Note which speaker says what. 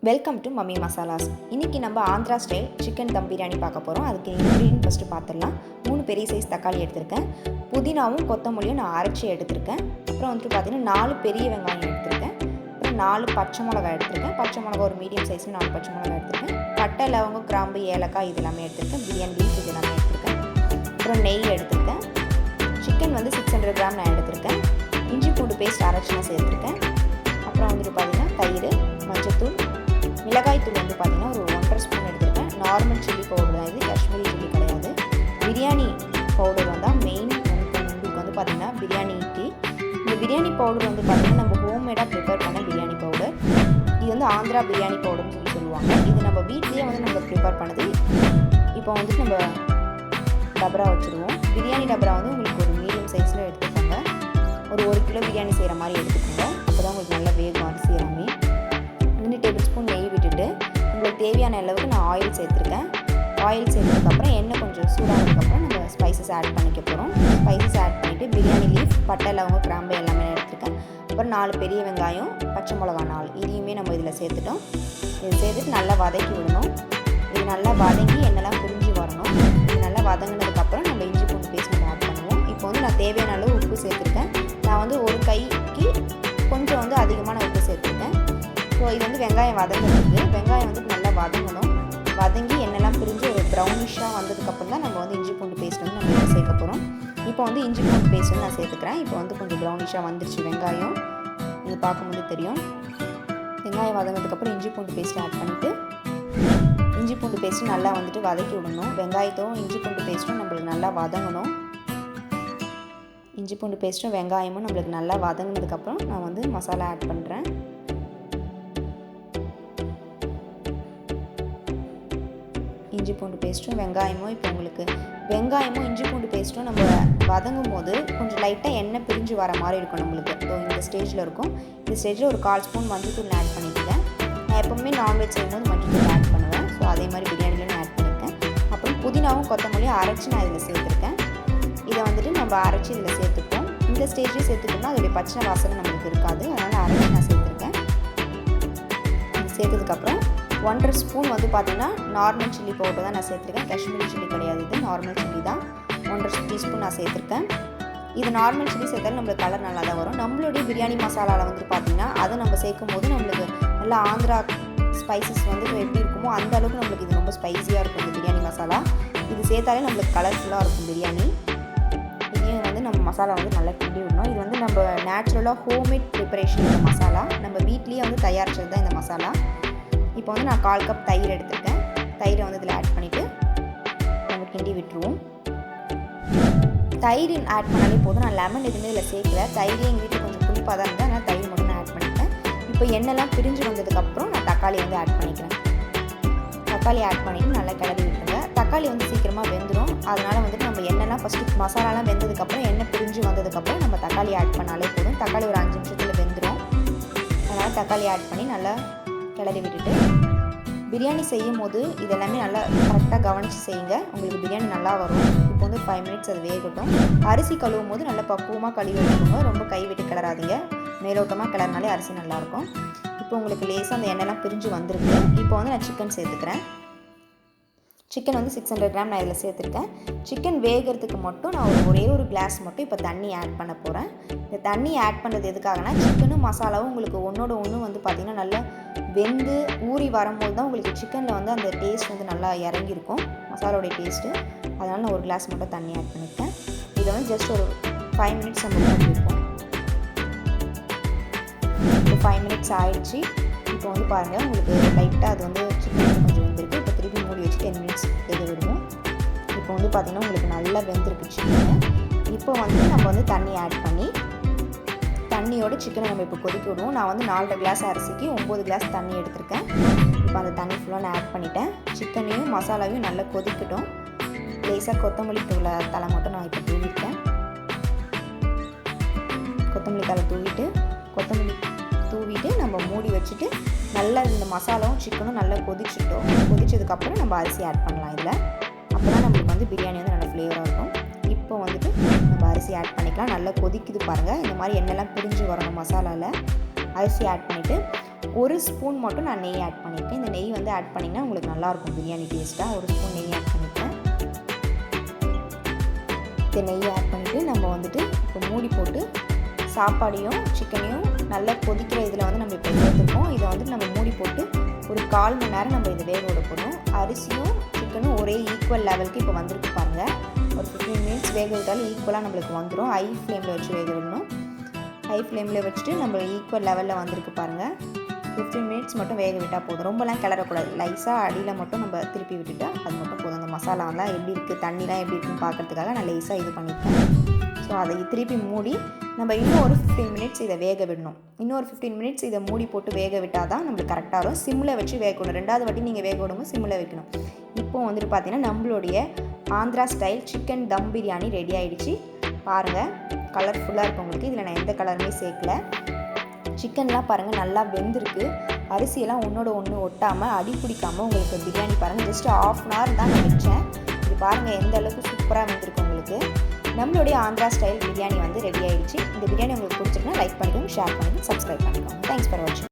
Speaker 1: Welcome to mummy மசாலாஸ். இன்றைக்கி நம்ம Andhra style chicken தம் பிரியாணி பார்க்க போகிறோம். அதுக்கு இன்க்ரீடியன்ட் ஃபஸ்ட்டு பார்த்துடலாம். 3 பெரிய சைஸ் தக்காளி எடுத்திருக்கேன். புதினாவும் கொத்தமல்லியும் நான் அரைச்சி எடுத்திருக்கேன். அப்புறம் வந்துட்டு பார்த்திங்கன்னா 4 பெரிய வெங்காயம் எடுத்திருக்கேன். அப்புறம் 4 பச்சை மிளகாய் எடுத்திருக்கேன். பச்சை மிளகா ஒரு மீடியம் சைஸில் 4 பச்சை மிளகாய் எடுத்திருக்கேன். பட்டை, லவங்கம், கிராம்பு, ஏலக்காய் இது எல்லாமே எடுத்திருக்கேன். பிரியாணி லீஃப் இது எல்லாமே எடுத்திருக்கேன். அப்புறம் நெய் எடுத்திருக்கேன். சிக்கன் வந்து 600 கிராம் நான் எடுத்திருக்கேன். இஞ்சி பூண்டு பேஸ்ட் அரைச்சி நான் சேர்த்துருக்கேன். அப்புறம் வந்துட்டு பார்த்திங்கன்னா தயிர், மஞ்சத்தூள், மிளகாய்த்தூள் வந்து பார்த்திங்கன்னா ஒரு 1.5 ஸ்பூன் எடுத்திருக்கேன். நார்மல் சில்லி பவுடர் தான், இது காஷ்மீரி சில்லி கிடையாது. பிரியாணி பவுடர் வந்தால் மெயின் உங்களுக்கு வந்து பார்த்திங்கன்னா பிரியாணி டீ. இந்த பிரியாணி பவுடர் வந்து பார்த்திங்கன்னா நம்ம ஹோம்மேடாக ப்ரிப்பேர் பண்ண பிரியாணி பவுடர். இது வந்து ஆந்திரா பிரியாணி பவுடர்னு சொல்லுவாங்க. இது நம்ம வீட்லேயே வந்து நம்ம ப்ரிப்பேர் பண்ணது. இப்போ வந்துட்டு நம்ம டபரா வச்சுருவோம். பிரியாணி டபரா வந்து உங்களுக்கு ஒரு மீடியம் சைஸில் எடுத்துக்கோங்க. ஒரு 1 கிலோ பிரியாணி செய்கிற மாதிரி எடுத்துக்கோங்க. அப்போ தான் உங்களுக்கு நல்லா வேகும் அரிசி எல்லாமே. 2 டேபிள் ஸ்பூன் நெய் விட்டுட்டு உங்களுக்கு தேவையான அளவுக்கு நான் ஆயில் சேர்த்துருக்கேன். ஆயில் சேர்த்ததுக்கப்புறம் எண்ணெய் கொஞ்சம் சூடானதுக்கப்புறம் நம்ம ஸ்பைசஸ் ஆட் பண்ணிக்க போகிறோம். ஸ்பைசஸ் ஆட் பண்ணிவிட்டு பிரியாணி லீஃப், பட்டை, லவங்கம், கிராம்பு எல்லாமே எடுத்துருக்கேன். அப்புறம் 4 பெரிய வெங்காயம், பச்சை மிளகா 4 இதையுமே நம்ம இதில் சேர்த்துட்டோம். இது சேர்த்துட்டு நல்லா வதக்கி விடணும். இது நல்லா வதங்கி எண்ணெய்லாம் புரிஞ்சு வரணும். இது நல்லா வதங்கினதுக்கப்புறம் நம்ம இஞ்சி பூண்டு பேஸ்ட் நம்ம ஆட் பண்ணுவோம். இப்போ வந்து நான் தேவையான அளவு உப்பு சேர்த்துருக்கேன். நான் வந்து ஒரு கைக்கு கொஞ்சம் வந்து அதிகமான உப்பு சேர்த்துருக்கேன். ஸோ இது வந்து வெங்காயம் வதங்கிருக்கு. வெங்காயம் வந்து நல்லா வதங்கணும். வதங்கி எண்ணெய்லாம் பிரிஞ்சு ஒரு ப்ரௌனிஷாக வந்ததுக்கப்புறம் தான் நம்ம வந்து இஞ்சி பூண்டு பேஸ்ட் வந்து நம்ம சேர்க்க போகிறோம். இப்போ வந்து இஞ்சி பூண்டு பேஸ்ட் வந்து நான் சேர்த்துக்கிறேன். இப்போ வந்து கொஞ்சம் ப்ரௌனிஷாக வந்துருச்சு வெங்காயம். இது பார்க்கும்போது தெரியும். வெங்காயம் வதங்கினதுக்கப்புறம் இஞ்சி பூண்டு பேஸ்ட் ஆட் பண்ணிவிட்டு இஞ்சி பூண்டு பேஸ்ட்டு நல்லா வந்துட்டு வதக்கி விடணும். வெங்காயத்தும் இஞ்சி பூண்டு பேஸ்ட்டும் நம்மளுக்கு நல்லா வதங்கணும். இஞ்சி பூண்டு பேஸ்ட்டும் வெங்காயமும் நம்மளுக்கு நல்லா வதங்கினதுக்கப்புறம் நான் வந்து மசாலா ஆட் பண்ணுறேன். இஞ்சி பூண்டு பேஸ்ட்டும் வெங்காயமும் இப்போ உங்களுக்கு வெங்காயமும் இஞ்சி பூண்டு பேஸ்ட்டும் நம்ம வதங்கும் போது கொஞ்சம் லைட்டாக எண்ணெய் பிரிஞ்சு வர மாதிரி இருக்கும் நம்மளுக்கு. ஸோ இந்த ஸ்டேஜில் இருக்கும். இந்த ஸ்டேஜில் ஒரு 1/4 ஸ்பூன் மஞ்சத்தூள் ஆட் பண்ணிக்கிறேன். நான் எப்போவுமே நான்வெஜ் செய்யும்போது மஞ்சத்தூள் ஆட் பண்ணுவேன். ஸோ அதே மாதிரி பிரியாணிலையும் ஆட் பண்ணியிருக்கேன். அப்புறம் புதினாவும் கொத்தமல்லியும் அரைச்சி நான் இதில் சேர்த்துருக்கேன். இதை வந்துட்டு நம்ம அரைச்சி இதில் சேர்த்துப்போம். இந்த ஸ்டேஜ்லேயும் சேர்த்துட்டோம்னா அதோடைய பச்சை வாசனை நம்மளுக்கு இருக்காது. அதனால் அரைச்சி நான் சேர்த்துருக்கேன். சேர்த்ததுக்கப்புறம் 1.5 ஸ்பூன் வந்து பார்த்திங்கன்னா நார்மல் சில்லி பவுடர் தான் நான் சேர்த்துருக்கேன். காஷ்மீரி சில்லி கிடையாது, இது நார்மல் சில்லி தான். 1.5 டீஸ்பூன் நான் சேர்த்துருக்கேன். இது நார்மல் சில்லி சேர்த்தாலும் நம்மளுக்கு கலர் நல்லா தான் வரும். நம்மளுடைய பிரியாணி மசாலாவில் வந்து பார்த்திங்கன்னா அதை நம்ம சேர்க்கும் போது நம்மளுக்கு நல்லா ஆந்திரா ஸ்பைசஸ் வந்து எப்படி இருக்குமோ அந்த அளவுக்கு நம்மளுக்கு இது ரொம்ப ஸ்பைஸியாக இருக்கும் இந்த பிரியாணி மசாலா. இது சேர்த்தாலே நம்மளுக்கு கலர்ஃபுல்லாக இருக்கும் பிரியாணி. இதையும் வந்து நம்ம மசாலா வந்து நல்லா கிண்டி விடணும். இது வந்து நம்ம நேச்சுரலாக ஹோம்மேட் ப்ரிப்பரேஷன் இந்த மசாலா. நம்ம வீட்லேயே வந்து தயாரிச்சது தான் இந்த மசாலா. இப்போ வந்து நான் 1/4 கப் தயிர் எடுத்துருக்கேன். தயிரை வந்து இதில் ஆட் பண்ணிவிட்டு நம்ம கிண்டி விட்டுருவோம். தயிர் ஆட் பண்ணாலே போதும். நான் லெமன் எதுவுமே இதில் சேர்க்கல. தயிரே எங்கள் வீட்டில் கொஞ்சம் புளிப்பாக தான் இருந்தால் அதனால் தயிர் மட்டும் நான் ஆட் பண்ணிட்டேன். இப்போ எண்ணெய்லாம் பிரிஞ்சு வந்ததுக்கப்புறம் நான் தக்காளி வந்து ஆட் பண்ணிக்கிறேன். தக்காளி ஆட் பண்ணிவிட்டு நல்லா கிளறி விட்டுருங்க. தக்காளி வந்து சீக்கிரமாக வெந்துடும். அதனால் வந்துட்டு நம்ம எண்ணெய்லாம் ஃபஸ்ட்டு மசாலாலாம் வெந்ததுக்கப்புறம் எண்ணெய் பிரிஞ்சு வந்ததுக்கப்புறம் நம்ம தக்காளி ஆட் பண்ணாலே போதும். தக்காளி ஒரு 5 நிமிஷத்தில் வெந்துடும். அதனால் தக்காளி ஆட் பண்ணி நல்லா கிளறி விட்டுட்டு பிரியாணி செய்யும் போது இதெல்லாமே நல்லா கரெக்டாக கவனித்து செய்யுங்க. உங்களுக்கு பிரியாணி நல்லா வரும். இப்போ வந்து 5 மினிட்ஸ் அது வேகட்டும். அரிசி கழுவும் போது நல்லா பக்குவமாக கழுவி வச்சுக்கோங்க. ரொம்ப கை விட்டு கிளறாதீங்க. மேலோட்டமாக கிளறினாலே அரிசி நல்லாயிருக்கும். இப்போ உங்களுக்கு லேசாக அந்த எண்ணெய்லாம் பிரிஞ்சு வந்திருக்கு. இப்போ வந்து நான் சிக்கன் சேர்த்துக்கிறேன். சிக்கன் வந்து 600 கிராம் நான் இதில் சேர்த்துருக்கேன். சிக்கன் வேகிறதுக்கு மட்டும் நான் ஒரே ஒரு கிளாஸ் மட்டும் இப்போ தண்ணி ஆட் பண்ண போகிறேன். இந்த தண்ணி ஆட் பண்ணுறது எதுக்காகனா சிக்கனும் மசாலாவும் உங்களுக்கு ஒன்றோட ஒன்று வந்து பார்த்திங்கன்னா நல்லா வெந்து ஊறி வரும்போது தான் உங்களுக்கு சிக்கனில் வந்து அந்த டேஸ்ட் வந்து நல்லா இறங்கியிருக்கும், மசாலாவோடைய டேஸ்ட்டு. அதனால் நான் ஒரு கிளாஸ் மட்டும் தண்ணி ஆட் பண்ணியிருக்கேன். இதை வந்து ஜஸ்ட் ஒரு 5 மினிட்ஸ் நம்ம மூடி வைப்போம். இப்போ 5 மினிட்ஸ் ஆகிடுச்சு. இப்போ வந்து பாருங்கள் உங்களுக்கு லைட்டாக அது வந்து சிக்கன் கொஞ்சம் வெந்திருக்கு. இப்போ திருப்பி மூடி வச்சு 10 மினிட்ஸ் வேக விடுவோம். இப்போ வந்து பார்த்திங்கன்னா உங்களுக்கு நல்லா வெந்திருக்கு சிக்கன். இப்போ வந்து நம்ம வந்து தண்ணி ஆட் பண்ணி தண்ணியோட சிக்கனை நம்ம இப்போ கொதிக்க விடுவோம். நான் வந்து 4.5 கிளாஸ் அரிசிக்கு 9 கிளாஸ் தண்ணி எடுத்திருக்கேன். இப்போ அந்த தண்ணி ஃபுல்லாக நான் ஆட் பண்ணிட்டேன். சிக்கனையும் மசாலாவையும் நல்லா கொதிக்கட்டும். லேசாக கொத்தமல்லி தலை மட்டும் நான் இப்போ தூவிட்டேன். கொத்தமல்லி தலை தூவிட்டு நம்ம மூடி வச்சுட்டு நல்லா இந்த மசாலாவும் சிக்கனும் நல்லா கொதிச்சதுக்கப்புறம் நம்ம அரிசி ஆட் பண்ணலாம் இதில். அப்போ தான் நம்மளுக்கு வந்து பிரியாணி வந்து நல்லா ஃப்ளேவராக இருக்கும். இப்போ வந்துட்டு நம்ம அரிசி ஆட் பண்ணிக்கலாம். நல்லா கொதிக்குது பாருங்கள். இந்த மாதிரி எண்ணெய்லாம் பிரிஞ்சு வரணும் மசாலாவில். அரிசி ஆட் பண்ணிவிட்டு 1 ஸ்பூன் மட்டும் நான் நெய் ஆட் பண்ணியிருக்கேன். இந்த நெய் வந்து ஆட் பண்ணிங்கன்னா உங்களுக்கு நல்லாயிருக்கும் பிரியாணி டேஸ்ட்டாக. 1 ஸ்பூன் நெய் ஆட் பண்ணியிருக்கேன். இந்த நெய் ஆட் பண்ணிவிட்டு நம்ம வந்துட்டு இப்போ மூடி போட்டு சாப்பாடையும் சிக்கனையும் நல்லா கொதிக்கிற இதில் வந்து நம்ம இப்போ எடுத்துருக்கோம். இதை வந்துட்டு நம்ம மூடி போட்டு ஒரு 1/4 மணி நேரம் நம்ம இதை வேக விட போகிறோம். அரிசியும் சிக்கனும் ஒரே ஈக்குவல் லெவலுக்கு இப்போ வந்திருக்கு பாருங்கள். ஒரு 15 மினிட்ஸ் வேக விட்டாலும் ஈக்குவலாக நம்மளுக்கு வந்துடும். ஹை ஃப்ளேமில் வச்சு வேக விடணும். ஹை ஃப்ளேமில் வச்சுட்டு நம்ம ஈக்குவல் லெவலில் வந்திருக்கு பாருங்கள். 15 மினிட்ஸ் மட்டும் வேக விட்டால் போதும். ரொம்பலாம் கிளறக்கூடாது. லைஸாக அடியில் மட்டும் நம்ம திருப்பி விட்டுட்டா அது மட்டும் போதும். அந்த மசாலாலாம் எப்படி இருக்குது, தண்ணிலாம் எப்படி இருக்குன்னு பார்க்குறதுக்காக நான் லைஸாக இது பண்ணியிருக்கேன். ஸோ அதை திருப்பி மூடி நம்ம இன்னும் ஒரு 15 மினிட்ஸ் இதை வேக விடணும். இன்னொரு 15 மினிட்ஸ் இதை மூடி போட்டு வேக விட்டால் தான் நம்மளுக்கு கரெக்டாக வரும். சிம்மில் வச்சு வேகணும். 2வது வாட்டி நீங்கள் வேக விடும்போது சிம்மில் வைக்கணும். இப்போது வந்துட்டு பார்த்தீங்கன்னா நம்மளுடைய ஆந்திரா ஸ்டைல் சிக்கன் தம் பிரியாணி ரெடி ஆகிடுச்சு. பாருங்கள், கலர்ஃபுல்லாக இருக்கும் உங்களுக்கு. இதில் நான் எந்த கலருமே சேர்க்கல. சிக்கன்லாம் பாருங்கள் நல்லா வெந்திருக்கு. அரிசியெல்லாம் ஒன்றோட ஒன்று ஒட்டாமல் அடி பிடிக்காமல் உங்களுக்கு பிரியாணி பாருங்கள். ஜஸ்ட் 1/2 hour தான் நான் வச்சேன். இது பாருங்கள் எந்த அளவுக்கு சூப்பராக வெந்திருக்கு உங்களுக்கு. நம்மளுடைய ஆந்திரா ஸ்டைல் பிரியாணி வந்து ரெடி ஆகிடுச்சு. இந்த பிரியாணி உங்களுக்கு பிடிச்சிருக்குன்னா லைக் பண்ணிக்கோங்க, ஷேர் பண்ணிக்கோங்க, சப்ஸ்கிரைப் பண்ணிக்கோங்க. தேங்க்ஸ் ஃபார் வாட்சிங்.